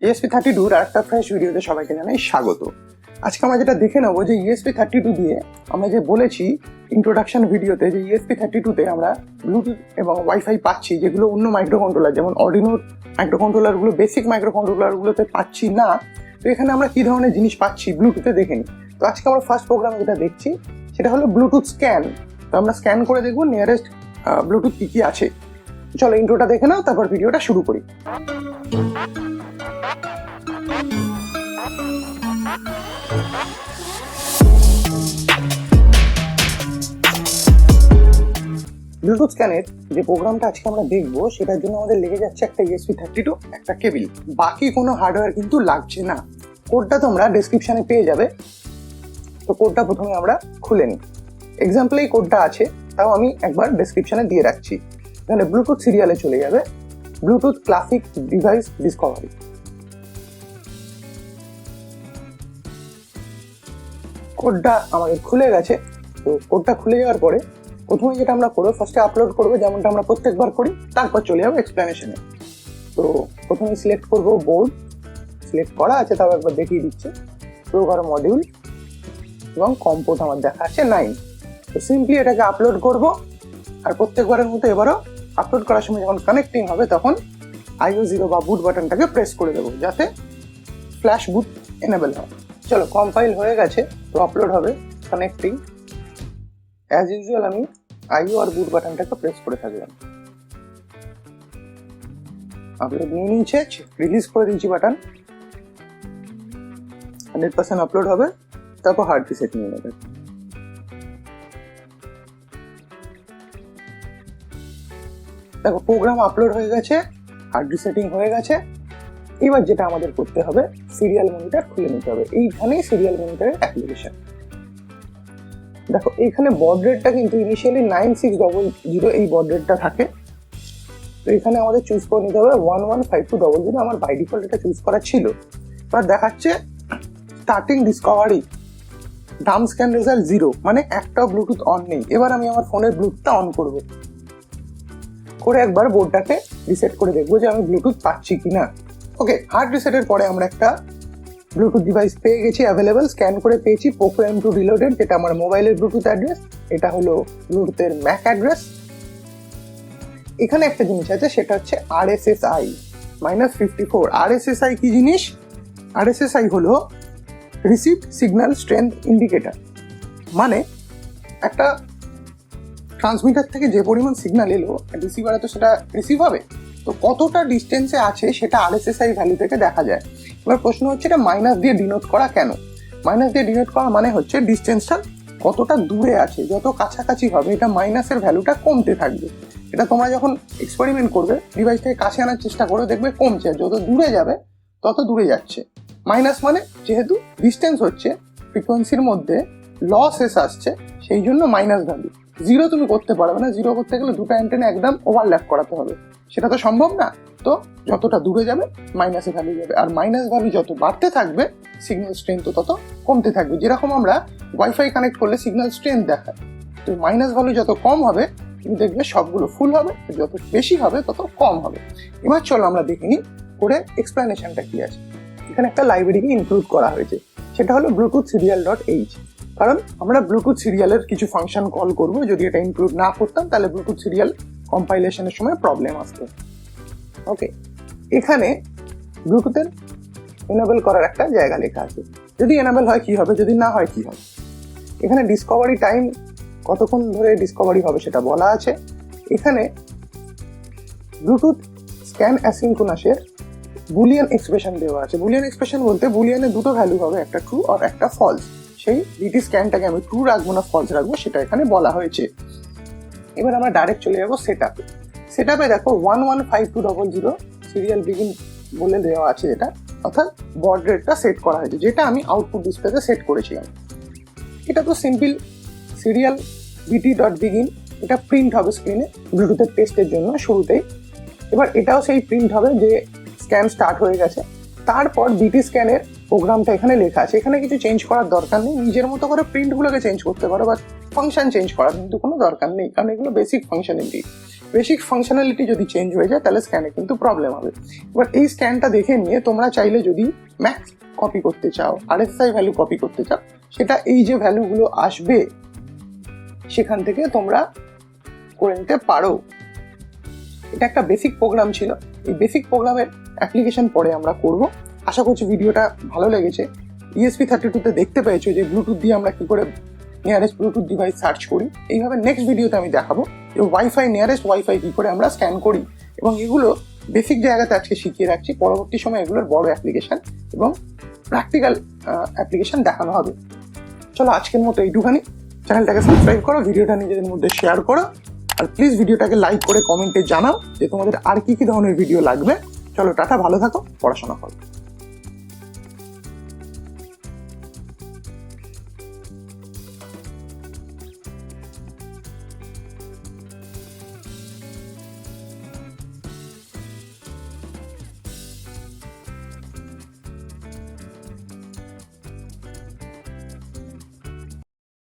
ESP32 আর একটা fresh ভিডিওতে সবাইকে জানাই স্বাগত। আজকে আমরা যেটা দেখে নেবো যে ESP32 দিয়ে আমরা যে বলেছি ইন্ট্রোডাকশন ভিডিওতে যে ESP32তে আমরা ব্লুটুথ এবং ওয়াইফাই পাচ্ছি, যেগুলো অন্য মাইক্রোকন্ট্রোলার যেমন আরডুইনো মাইক্রোকন্ট্রোলারগুলো বেসিক মাইক্রোকন্ট্রোলারগুলোতে পাচ্ছি না। তো এখানে আমরা কী ধরনের জিনিস পাচ্ছি ব্লুটুথে দেখে নিই। তো আজকে আমরা ফার্স্ট প্রোগ্রামে যেটা দেখছি সেটা হলো ব্লুটুথ স্ক্যান। তো আমরা স্ক্যান করে দেখবো নিয়ারেস্ট ব্লুটুথ কী কী আছে। চলো ইন্ট্রোটা দেখে নাও, তারপর ভিডিওটা শুরু করি। ব্লুটুথ স্ক্যানের যে প্রোগ্রামটা আজকে আমরা দেখবো সেটার জন্য আমাদের লেগে যাচ্ছে একটা ESP32 একটা কেবিল, বাকি কোনো হার্ডওয়্যার কিন্তু লাগছে না। কোডটা তোমরা ডেসক্রিপশনে পেয়ে যাবে। তো কোডটা প্রথমে আমরা খুলে নিই। এক্সাম্পলে এই কোডটা আছে, তাও আমি একবার ডেসক্রিপশনে দিয়ে রাখছি। এখানে ব্লুটুথ সিরিয়ালে চলে যাবে, ব্লুটুথ ক্লাসিক ডিভাইস ডিসকভারি। কোডটা আমাদের খুলে গেছে। তো কোডটা খুলে যাওয়ার পরে প্রথমে যেটা আমরা করবো, ফার্স্টে আপলোড করবো যেমনটা আমরা প্রত্যেকবার করি, তারপর চলে যাবো এক্সপ্লেনেশনে। তো প্রথমে সিলেক্ট করবো বোর্ড, সিলেক্ট করা আছে তাও একবার দেখিয়ে দিচ্ছে। প্রোগ্রাম মডিউল এবং কম্পোর্ট আমার দেখা আছে 9। তো সিম্পলি এটাকে আপলোড করব, আর প্রত্যেকবারের মতো এবারও আপলোড করার সময় যখন কানেক্টিং হবে তখন IO0 বা বুট বাটনটাকে প্রেস করে দেবো যাতে ফ্ল্যাশ বুট এনেবল হয়। চলো কম্পাইল হয়ে গেছে, তো আপলোড হবে কানেক্টিং। অ্যাজ ইউজুয়াল আমি IO আর বুট বাটনটাকে প্রেস করে থাকলাম। আপলোড নিয়ে নিয়েছে, রিলিজ করে দিয়েছি বাটন। 100% আপলোড হবে, তারপর হার্ড রিসেট নিয়ে নেবে। দেখো প্রোগ্রাম আপলোড হয়ে গেছে, হার্ড রিসেটিং হয়ে গেছে। এবার যেটা আমাদের করতে হবে, সিরিয়াল মনিটর খুলে নিতে হবে। এইখানেই সিরিয়াল মনিটরের অ্যাপ্লিকেশন। দেখো এইখানে বড রেটটা কিন্তু ইনিশিয়ালি 9600 এই বড রেটটা থাকে। তো এখানে আমাদের চুজ করে নিতে হবে 115200। আমার বাই ডিফল্ট এটা চুজ করা ছিল। এবার দেখাচ্ছে starting Discovery Dam scan result 0, মানে একটা ব্লুটুথ অন নেই। এবার আমি আমার ফোনের ব্লুটুথটা অন করব, করে একবার বোর্ডটাকে রিসেট করে দেখবো যে আমি ব্লুটুথ পাচ্ছি কিনা। ওকে, হার্ড রিসেটের পরে আমরা একটা ব্লুটুথ ডিভাইস পেয়ে গেছি অ্যাভেলেবেল। স্ক্যান করে পেয়েছি পোকো M2 রিলোডেড, যেটা আমার মোবাইলের ব্লুটুথ অ্যাড্রেস। এটা হলো ব্লুটুথের ম্যাক অ্যাড্রেস। এখানে একটা জিনিস আছে, সেটা হচ্ছে RSSI -54। RSSI কি জিনিস? RSSI হলো রিসিভড সিগন্যাল স্ট্রেংথ ইন্ডিকেটর, মানে একটা ট্রান্সমিটার থেকে যে পরিমাণ সিগন্যাল এলো রিসিভারে তো সেটা রিসিভ হবে, তো কতটা ডিস্টেন্সে আছে সেটা RSSI ভ্যালু থেকে দেখা যায়। এবার প্রশ্ন হচ্ছে এটা মাইনাস দিয়ে ডিনোট করা কেন? মাইনাস দিয়ে ডিনোট করা মানে হচ্ছে ডিস্টেন্সটা কতটা দূরে আছে। যত কাছাকাছি হবে এটা মাইনাসের ভ্যালুটা কমতে থাকবে। এটা তোমরা যখন এক্সপেরিমেন্ট করবে ডিভাইসটাকে কাছে আনার চেষ্টা করে দেখবে কমছে, আর যত দূরে যাবে তত দূরে যাচ্ছে। মাইনাস মানে যেহেতু ডিস্টেন্স হচ্ছে, ফ্রিকোয়েন্সির মধ্যে লসেস আসছে, সেই জন্য মাইনাস ভ্যালু। 0 তুমি করতে পারবে না। 0 করতে গেলে দুটো অ্যান্টেনা একদম ওভারল্যাপ করাতে হবে, সেটা তো সম্ভব না। তো যতটা দূরে যাবে মাইনাসে ভ্যালু যাবে, আর মাইনাস ভ্যালু যত বাড়তে থাকবে সিগন্যাল স্ট্রেংথ তত কমতে থাকবে। যেরকম আমরা ওয়াইফাই কানেক্ট করলে সিগন্যাল স্ট্রেংথ দেখায়, তো মাইনাস ভ্যালু যত কম হবে তুমি দেখবে সবগুলো ফুল হবে, যত বেশি হবে তত কম হবে। এবার চলো আমরা দেখে নিই করে এক্সপ্লেনেশনটা কি আছে। এখানে একটা লাইব্রেরিকে ইনক্লুড করা হয়েছে, সেটা হলো ব্লুটুথ সিরিয়াল.h। কারণ আমরা ব্লুটুথ সিরিয়ালের কিছু ফাংশন কল করব, যদি এটা ইনক্লুড না করতাম তাহলে ব্লুটুথ সিরিয়াল কম্পাইলেশনের সময় প্রবলেম আসতো। ওকে, এখানে ব্লুটুথের এনেবল করার একটা জায়গা লেখা আছে। যদি এনেবল হয় কি হবে, যদি না হয় কি হবে। এখানে ডিসকভারি টাইম কতক্ষণ ধরে ডিসকভারি হবে সেটা বলা আছে। এখানে ব্লুটুথ স্ক্যান অ্যাসিনক্রোনাসের বুলিয়ান এক্সপ্রেশন দেওয়া আছে। বুলিয়ান এক্সপ্রেশন বলতে বুলিয়ানের দুটো ভ্যালু হবে, একটা ট্রু আর একটা ফলস। সেই ডিটি স্ক্যানটাকে আমি ট্রু রাখবো না ফলস রাখবো সেটা এখানে বলা হয়েছে। এবার আমরা ডাইরেক্ট চলে যাবো সেটআপে। সেটআপে দেখো 115200 সিরিয়াল বিগিন বলে দেওয়া আছে, যেটা অর্থাৎ বড রেটটা সেট করা হয়েছে, যেটা আমি আউটপুট ডিসপ্লেতে সেট করেছিলাম। এটা তো সিম্পল সিরিয়াল BT.begin, এটা প্রিন্ট হবে স্ক্রিনে ব্লুটুথের টেস্টের জন্য শুরুতেই। এবার এটাও সেই প্রিন্ট হবে যে স্ক্যান স্টার্ট হয়ে গেছে। তারপর বিটি স্ক্যানের প্রোগ্রামটা এখানে লেখা আছে, এখানে কিছু চেঞ্জ করার দরকার নেই। নিজের মতো করে প্রিন্টগুলোকে চেঞ্জ করতে পারো, বা ফাংশন চেঞ্জ করার কিন্তু কোনো দরকার নেই, কারণ এগুলো বেসিক ফাংশনালিটি। বেসিক ফাংশনালিটি যদি চেঞ্জ হয়ে যায় তাহলে স্ক্যানে কিন্তু প্রবলেম হবে। এবার এই স্ক্যানটা দেখে নিয়ে তোমরা চাইলে যদি ম্যাক্স কপি করতে চাও, আরএসআই ভ্যালু কপি করতে চাও, সেটা এই যে ভ্যালুগুলো আসবে সেখান থেকে তোমরা করে নিতে পারো। এটা একটা বেসিক প্রোগ্রাম ছিল, এই বেসিক প্রোগ্রামের অ্যাপ্লিকেশন পরে আমরা করব। আশা করছি ভিডিওটা ভালো লেগেছে। ESP32 তে দেখতে পেয়েছো যে ব্লুটুথ দিয়ে আমরা কি করে নিয়ারেস্ট ব্লুটুথ ডিভাইস সার্চ করি। এইভাবে নেক্সট ভিডিওতে আমি দেখাবো যে ওয়াইফাই নিয়ারেস্ট ওয়াইফাই কি করে আমরা স্ক্যান করি, এবং এগুলো বেসিক জায়গাতে আজকে শিখিয়ে রাখছি। পরবর্তী সময় এগুলোর বড় অ্যাপ্লিকেশন এবং প্র্যাকটিক্যাল অ্যাপ্লিকেশন দেখানো হবে। চলো আজকের মতো এইটুখানি। চ্যানেলটাকে সাবস্ক্রাইব করো, ভিডিওটা নিজেদের মধ্যে শেয়ার করো, আর প্লিজ ভিডিওটাকে লাইক করে কমেন্টে জানাও যে তোমাদের আর কি কি ধরনের ভিডিও লাগবে। চলো টাটা, ভালো থাকো, পড়াশোনা করো।